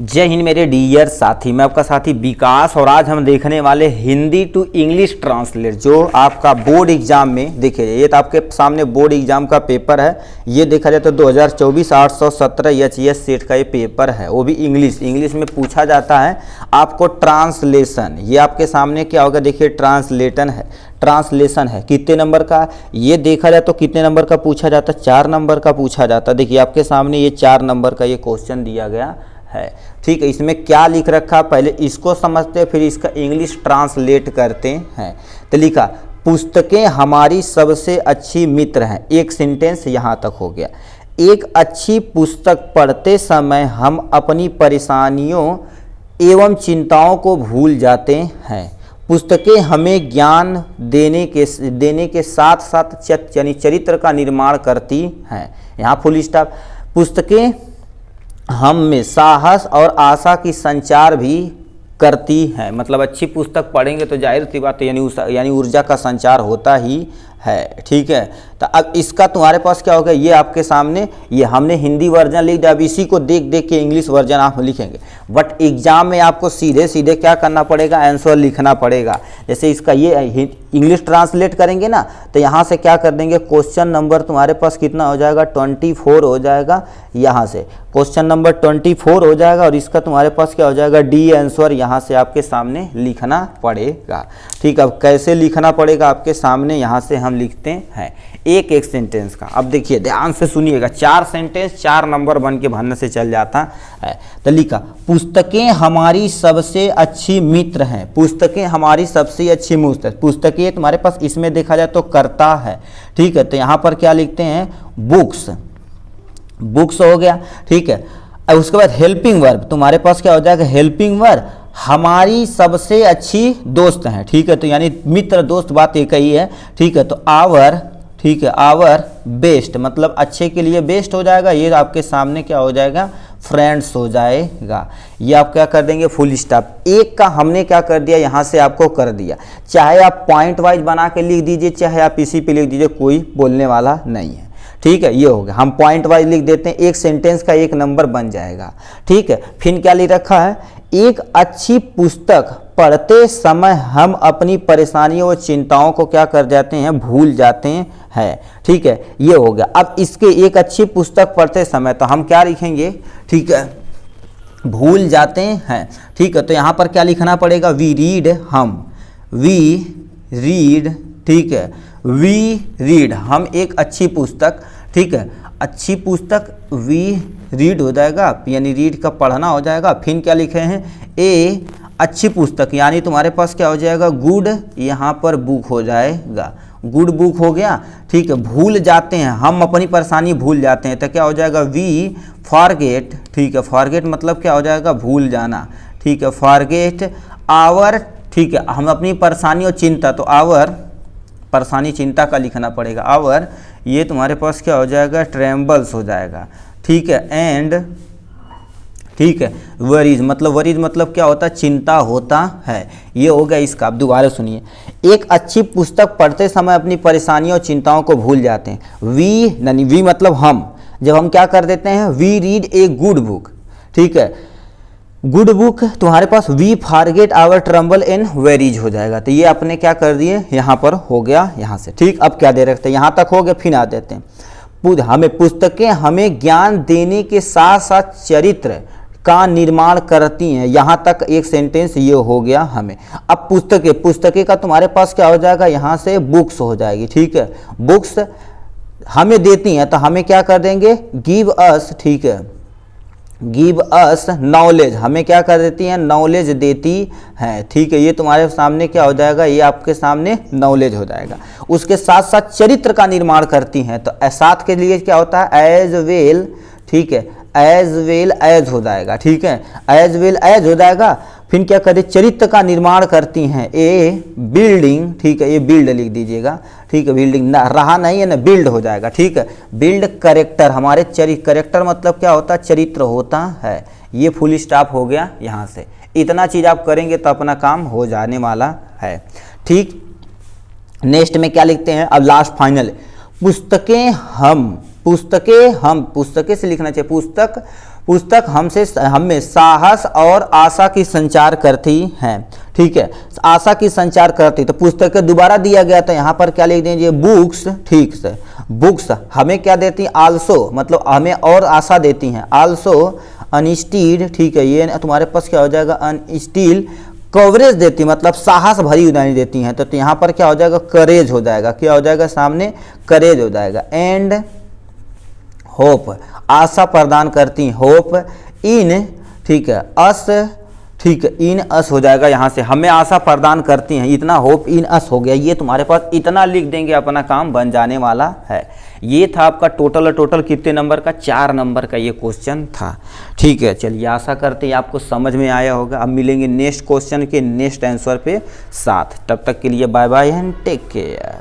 जय हिंद मेरे डियर साथी, मैं आपका साथी विकास और आज हम देखने वाले हिंदी टू इंग्लिश ट्रांसलेट जो आपका बोर्ड एग्जाम में देखिए। ये तो आपके सामने बोर्ड एग्जाम का पेपर है। ये देखा जाए तो 2024 817 एचईएस सेट का ये पेपर है, वो भी इंग्लिश में पूछा जाता है आपको ट्रांसलेशन। ये आपके सामने क्या होगा, देखिए ट्रांसलेशन है कितने नंबर का, ये देखा जाए तो कितने नंबर का पूछा जाता है, 4 नंबर का पूछा जाता है। देखिए आपके सामने ये 4 नंबर का ये क्वेश्चन दिया गया है। ठीक है, इसमें क्या लिख रखा, पहले इसको समझते हैं फिर इसका इंग्लिश ट्रांसलेट करते हैं। तो लिखा, पुस्तकें हमारी सबसे अच्छी मित्र हैं। एक सेंटेंस यहाँ तक हो गया। एक अच्छी पुस्तक पढ़ते समय हम अपनी परेशानियों एवं चिंताओं को भूल जाते हैं। पुस्तकें हमें ज्ञान देने के साथ साथ यानी चरित्र का निर्माण करती हैं। यहाँ फुल स्टॉप। पुस्तकें हम में साहस और आशा की संचार भी करती हैं। मतलब अच्छी पुस्तक पढ़ेंगे तो जाहिर सी बात है यानी ऊर्जा का संचार होता ही है। ठीक है, तो अब इसका तुम्हारे पास क्या होगा, ये आपके सामने ये हमने हिंदी वर्जन लिख दिया। अब इसी को देख देख के इंग्लिश वर्जन आप लिखेंगे, बट एग्जाम में आपको सीधे सीधे क्या करना पड़ेगा, आंसर लिखना पड़ेगा। जैसे इसका ये इंग्लिश ट्रांसलेट करेंगे ना, तो यहाँ से क्या कर देंगे, क्वेश्चन नंबर तुम्हारे पास कितना हो जाएगा, 24 हो जाएगा। यहाँ से क्वेश्चन नंबर 24 हो जाएगा और इसका तुम्हारे पास क्या हो जाएगा, डी आंसर यहाँ से आपके सामने लिखना पड़ेगा। ठीक है, अब कैसे लिखना पड़ेगा आपके सामने, यहाँ से हम लिखते हैं एक सेंटेंस का। अब देखिए ध्यान से सुनिएगा, 4 सेंटेंस 4 नंबर बन के भरने से चल जाता है। तो लिखा, पुस्तकें हमारी सबसे अच्छी मित्र हैं। पुस्तकें हमारी सबसे अच्छी मित्र। पुस्तकें तुम्हारे पास इसमें देखा जाए तो करता है। ठीक है, तो यहाँ पर क्या लिखते हैं, बुक्स हो गया। ठीक है, अब उसके बाद हेल्पिंग वर्ब तुम्हारे पास क्या हो जाएगा, हेल्पिंग वर्ब हमारी सबसे अच्छी दोस्त हैं। ठीक है, तो यानी मित्र दोस्त बात एक ही है। ठीक है, तो आवर, ठीक है, आवर बेस्ट मतलब अच्छे के लिए बेस्ट हो जाएगा। ये आपके सामने क्या हो जाएगा, फ्रेंड्स हो जाएगा। ये आप क्या कर देंगे, फुल स्टॉप। एक का हमने क्या कर दिया, यहाँ से आपको कर दिया। चाहे आप पॉइंट वाइज बना के लिख दीजिए, चाहे आप इसी पे लिख दीजिए, कोई बोलने वाला नहीं है। ठीक है, ये हो गया। हम पॉइंट वाइज लिख देते हैं, एक सेंटेंस का 1 नंबर बन जाएगा। ठीक है, फिर क्या लिख रखा है, एक अच्छी पुस्तक पढ़ते समय हम अपनी परेशानियों और चिंताओं को क्या कर जाते हैं, भूल जाते हैं। ठीक है, ये हो गया। अब इसके एक अच्छी पुस्तक पढ़ते समय तो हम क्या लिखेंगे, ठीक है, भूल जाते हैं। ठीक है, तो यहाँ पर क्या लिखना पड़ेगा, वी रीड, वी रीड। ठीक है, वी रीड हम एक अच्छी पुस्तक। ठीक है, अच्छी पुस्तक वी रीड हो जाएगा, यानी रीड का पढ़ना हो जाएगा। फिर क्या लिखे हैं, ए अच्छी पुस्तक यानी तुम्हारे पास क्या हो जाएगा, गुड, यहाँ पर बुक हो जाएगा, गुड बुक हो गया। ठीक है, भूल जाते हैं हम अपनी परेशानी भूल जाते हैं, तो क्या हो जाएगा, वी फॉरगेट। ठीक है, फॉरगेट मतलब क्या हो जाएगा, भूल जाना। ठीक है, फॉरगेट आवर। ठीक है, हम अपनी परेशानी और चिंता, तो आवर परेशानी चिंता का लिखना पड़ेगा, आवर। ये तुम्हारे पास क्या हो जाएगा, ट्रेम्बल्स हो जाएगा। ठीक है, एंड ठीक है, वरीज मतलब क्या होता है, चिंता होता है। ये हो गया इसका। अब दोबारा सुनिए, एक अच्छी पुस्तक पढ़ते समय अपनी परेशानियों और चिंताओं को भूल जाते हैं। वी मतलब हम, जब हम क्या कर देते हैं, we read a good book. ठीक है, गुड बुक तुम्हारे पास we forget our trouble and worries हो जाएगा। तो ये अपने क्या कर दिए, यहाँ पर हो गया यहाँ से। ठीक, अब क्या दे रखते हैं, यहाँ तक हो गया, फिर आ देते हैं, पुस्तकें हमें ज्ञान देने के साथ साथ चरित्र का निर्माण करती हैं। यहाँ तक एक सेंटेंस ये हो गया हमें। अब पुस्तकें का तुम्हारे पास क्या हो जाएगा, यहाँ से बुक्स हो जाएगी। ठीक है, बुक्स हमें देती हैं, तो हमें क्या कर देंगे, गिव अस। ठीक है, गिव अस नॉलेज, हमें क्या कर देती हैं, नॉलेज देती हैं। ठीक है, ये तुम्हारे सामने क्या हो जाएगा, ये आपके सामने नॉलेज हो जाएगा। उसके साथ साथ चरित्र का निर्माण करती हैं, तो साथ के लिए क्या होता है, एज वेल। ठीक है, एज वेल एज हो जाएगा। ठीक है, एज वेल एज हो जाएगा। फिर क्या करें, चरित्र का निर्माण करती हैं, ए बिल्डिंग। ठीक है, ये बिल्ड लिख दीजिएगा। ठीक है, बिल्डिंग ना रहा नहीं है ना, बिल्ड हो जाएगा। ठीक है, बिल्ड करेक्टर, हमारे करेक्टर मतलब क्या होता है, चरित्र होता है। ये फुल स्टॉप हो गया यहाँ से। इतना चीज़ आप करेंगे तो अपना काम हो जाने वाला है। ठीक, नेक्स्ट में क्या लिखते हैं, अब लास्ट फाइनल, पुस्तकें से लिखना चाहिए, पुस्तक पुस्तक हमें साहस और आशा की संचार करती हैं। ठीक है, आशा की संचार करती, तो पुस्तक दोबारा दिया गया था, यहाँ पर क्या लिख दीजिए बुक्स। ठीक से, बुक्स हमें क्या देती हैं, आल्सो मतलब हमें और आशा देती हैं, आल्सो अनस्टील। ठीक है, ये तुम्हारे पास क्या हो जाएगा, अनस्टील कवरेज देती, मतलब साहस भरी उदाहरण देती हैं। तो यहाँ पर क्या हो जाएगा, करेज हो जाएगा, क्या हो जाएगा सामने, करेज हो जाएगा। एंड होप, आशा प्रदान करती, होप इन, ठीक है, अस, ठीक है, इन अस हो जाएगा, यहाँ से हमें आशा प्रदान करती हैं, इतना होप इन अस हो गया। ये तुम्हारे पास इतना लिख देंगे, अपना काम बन जाने वाला है। ये था आपका टोटल कितने नंबर का, 4 नंबर का ये क्वेश्चन था। ठीक है, चलिए आशा करते हैं आपको समझ में आया होगा। अब मिलेंगे नेक्स्ट क्वेश्चन के नेक्स्ट आंसर पे साथ, तब तक के लिए bye bye and take care.